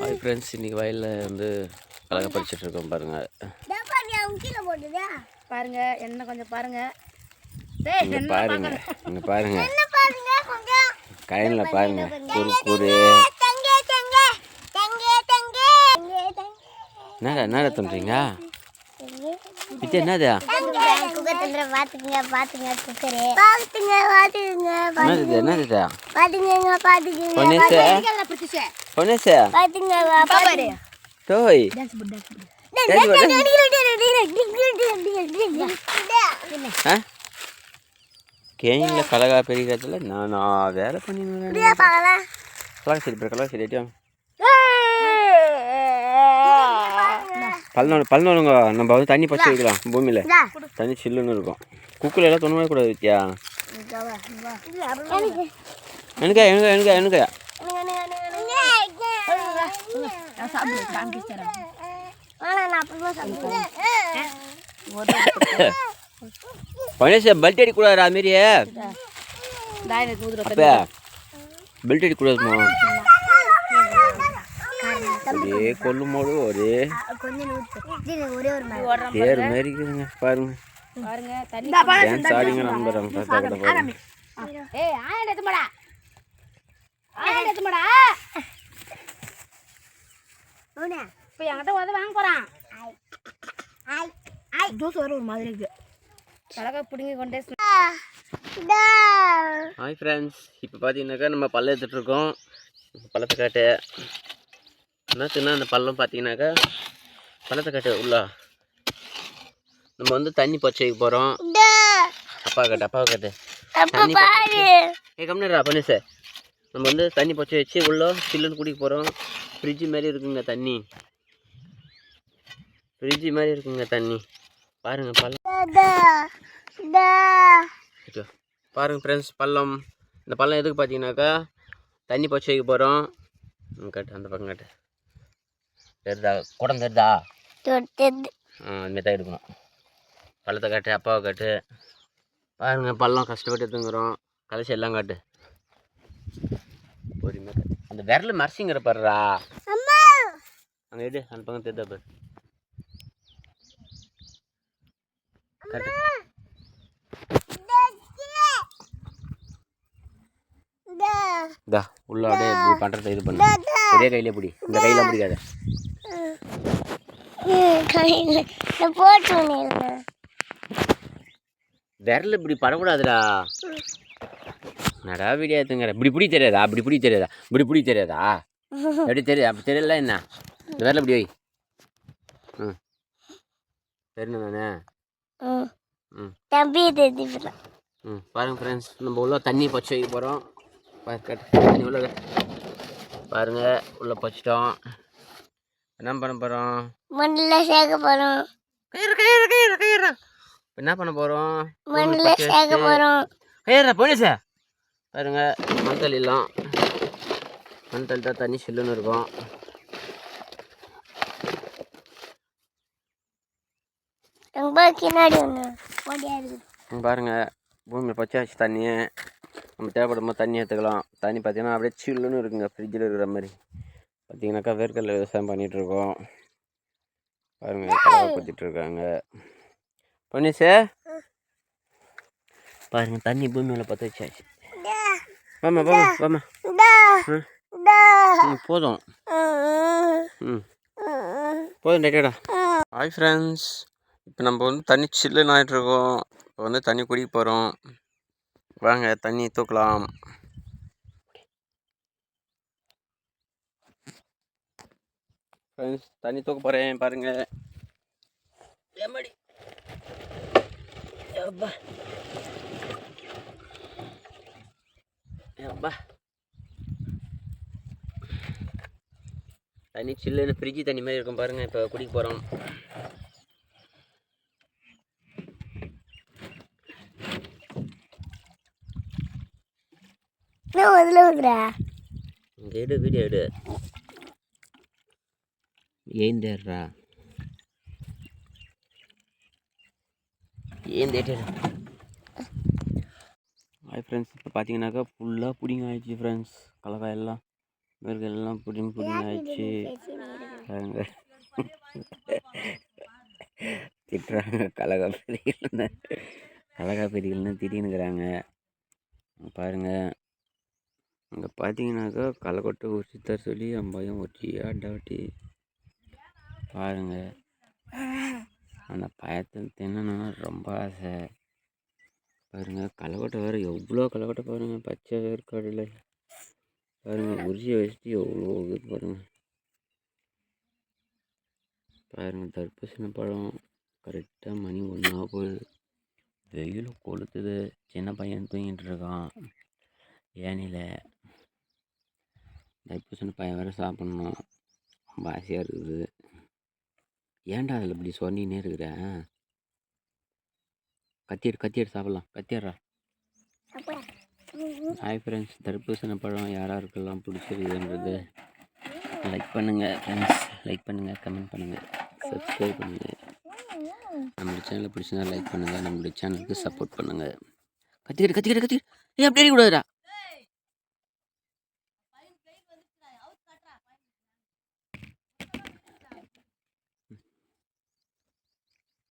Hi friends, இன்றைக்கி வயலில் வந்து கலக்க பறிச்சிட்ருக்கோம் பாருங்கள். பாருங்க என்ன கொஞ்சம் பாருங்க. இங்கே பாருங்கள், இங்கே பாருங்கள், கயனில் பாருங்கள், குறு என்னடா தோன்றீங்க? இது என்னது? கேணில கலகா பெரியதுல நான் வேலை பண்ணி கலகா சரி பல்லுங்க. நம்ம வந்து தண்ணி பச்சை வைக்கலாம் பூமியில், தண்ணி சில்லுன்னு இருக்கும். குக்கில் எல்லாம் தொண்ணூறு கூடாது வித்தியா. எனக்கு பெல்ட் அடிக்கூடாது, அதுமாரி பெல்ட் அடிக்கூடாதுமா. ஒரே கொல்லும் போது ஒரே பேர் மாரி இருக்குதுங்க பாருங்க. டான்ஸ் ஆடிங்க நம்புறாங்க. ஹாய் ஃப்ரெண்ட்ஸ், இப்போ பார்த்தீங்கன்னாக்கா நம்ம பள்ளம் எடுத்துகிட்ருக்கோம். பள்ளத்தை காட்டு என்னத்துன்னா அந்த பள்ளம் பார்த்தீங்கன்னாக்கா பள்ளத்தை காட்டு உள்ளா நம்ம வந்து தண்ணி பச்சை வைக்க போகிறோம். அப்பாவை காட்டு கம்னரா பண்ணு சார். நம்ம வந்து தண்ணி பச்சை வச்சு உள்ள சில்லுன்னு குடிக்க போகிறோம். ஃப்ரிட்ஜு மாதிரி இருக்குங்க தண்ணி, ஃப்ரிட்ஜு மாதிரி இருக்குங்க தண்ணி. பாருங்க பள்ளம் பாருங்க ஃப்ரெண்ட்ஸ், பள்ளம். இந்த பள்ளம் எதுக்கு பார்த்தீங்கன்னாக்கா தண்ணி பச்சை வைக்க போகிறோம். காட்டு அந்த பக்கம் காட்டு. தெரிதா? குடம் தெரிதா? அதுமாரி தான் எடுக்கணும். பள்ளத்தை காட்டு, அப்பாவை காட்டு. பாருங்க பள்ளம் கஷ்டப்பட்டு எடுத்துங்கிறோம். கலைச்சி எல்லாம் காட்டு. பொறுமையாக அந்த விரல் மறைச்சிங்கிற பாருறா. அங்கே எடு, அந்த பக்கம் தெரிதா பாரு. காட்டு. உள்ள அப்படியே இப்படி பண்ணுறத இது பண்ணு. ஒரே கையிலே பிடி, இந்த கையில் பிடிக்காத. விரல் இப்படி படக்கூடாதுடா. நடா வீடியோ எடுத்துங்கிற. இப்படி பிடி தெரியாதா? அப்படி பிடி தெரியாதா? இப்படி தெரியாதா? எப்படி தெரியாது? அப்படி தெரியல என்ன? இந்த விரல் இப்படி வை. தெரியணும் தானே. பாருங்க ஃப்ரெண்ட்ஸ், நம்ம உள்ள தண்ணி பச்சை வைக்க போகிறோம். தண்ணி உள்ள பாருங்க, உள்ள பச்சிட்டோம். என்ன பண்ண போகிறோம்? மண்ணில் சேர்க்க போகிறோம். என்ன பண்ண போகிறோம்? மண்ணில் சேர்க்க போகிறோம். போனீசா பாருங்க, மண் தள்ளிடலாம். மண் தள்ளி தான் தண்ணி சில்லுன்னு இருக்கும். பாருங்க பூமியில் பச்சை வச்சு தண்ணியை நம்ம தேவைப்படும் போது தண்ணி எடுத்துக்கலாம். தண்ணி பார்த்தீங்கன்னா அப்படியே சில்லுன்னு இருக்குங்க, ஃப்ரிட்ஜில் இருக்கிற மாதிரி. பார்த்தீங்கன்னாக்கா வேர்க்கடலை விவசாயம் பண்ணிகிட்ருக்கோம். பாருங்கள் கலவை பற்றிட்டுருக்காங்க. பொன்னிசே பாருங்கள், தண்ணி பூமியில் பற்ற வச்சாச்சு. வாமா போதும். போதும் டேட்டா. ஹாய் ஃப்ரெண்ட்ஸ், இப்போ நம்ம வந்து தண்ணி சில்லுன்னு ஆகிட்ருக்கோம். இப்போ வந்து தண்ணி குடிக்க போகிறோம். வாங்க தண்ணி தூக்கலாம். ஃப்ரெண்ட்ஸ், தண்ணி தூக்க போகிறேன் பாருங்க. தண்ணி சில்லுன்னு ஃப்ரிட்ஜு தண்ணி மாதிரி இருக்கும் பாருங்க. இப்போ குடிக்க போகிறோம். எடு வீடியோ எடு. ஏந்தேடுறா, ஏந்தேட்டு. ஹாய் ஃப்ரெண்ட்ஸ், இப்போ பார்த்தீங்கன்னாக்கா ஃபுல்லாக பிடிங்க ஆயிடுச்சு ஃப்ரெண்ட்ஸ், கலக்காய் எல்லாம். இவர்களெல்லாம் புடிங்க புடிங்க ஆயிடுச்சு பாருங்க. திட்டுறாங்க கலகா பெரியகள்னு திட்டினுக்கிறாங்க பாருங்க. அங்கே பார்த்தீங்கன்னாக்கா களைக்கொட்டை உரிச்சுத்தர சொல்லி என் பையன் ஒட்டியா அட்டாவட்டி பாருங்க. அந்த பயத்தை தின்னணும்னா ரொம்ப ஆசை பாருங்க. களைக்கொட்டை வேறு எவ்வளோ களைக்கொட்டை பாருங்க, பச்சை வேர்க்காடில் பாருங்க. உரிச்சி வச்சுட்டு எவ்வளோ இது பாருங்க. பாருங்க தர்பூசணி பழம் கரெக்டாக மணி 1 போகுது. வெயில் கொளுத்துது. சின்ன பையன் தூங்கிட்டு இருக்கான் ஏனியில். தர்பூசணி பையன் வேறு சாப்பிட்ணும், ரொம்ப ஆசையாக இருக்குது. ஏன்டா அதில் இப்படி சொன்னின்னே இருக்கிறேன். கத்தியடு சாப்பிட்லாம், கத்திடுறா. ஹாய் ஃப்ரெண்ட்ஸ், தர்பூசணி பழம் யாராருக்கெல்லாம் பிடிச்சிருக்குன்றது லைக் பண்ணுங்கள் ஃப்ரெண்ட்ஸ். லைக் பண்ணுங்கள், கமெண்ட் பண்ணுங்கள், சப்ஸ்கிரைப் பண்ணுங்கள். நம்மளோட சேனலை பிடிச்சிருந்தா லைக் பண்ணுங்கள், நம்மளுடைய சேனலுக்கு சப்போர்ட் பண்ணுங்கள். கத்திக்கிட்டு ஏன் அப்படி அடிக்கூடாதுடா.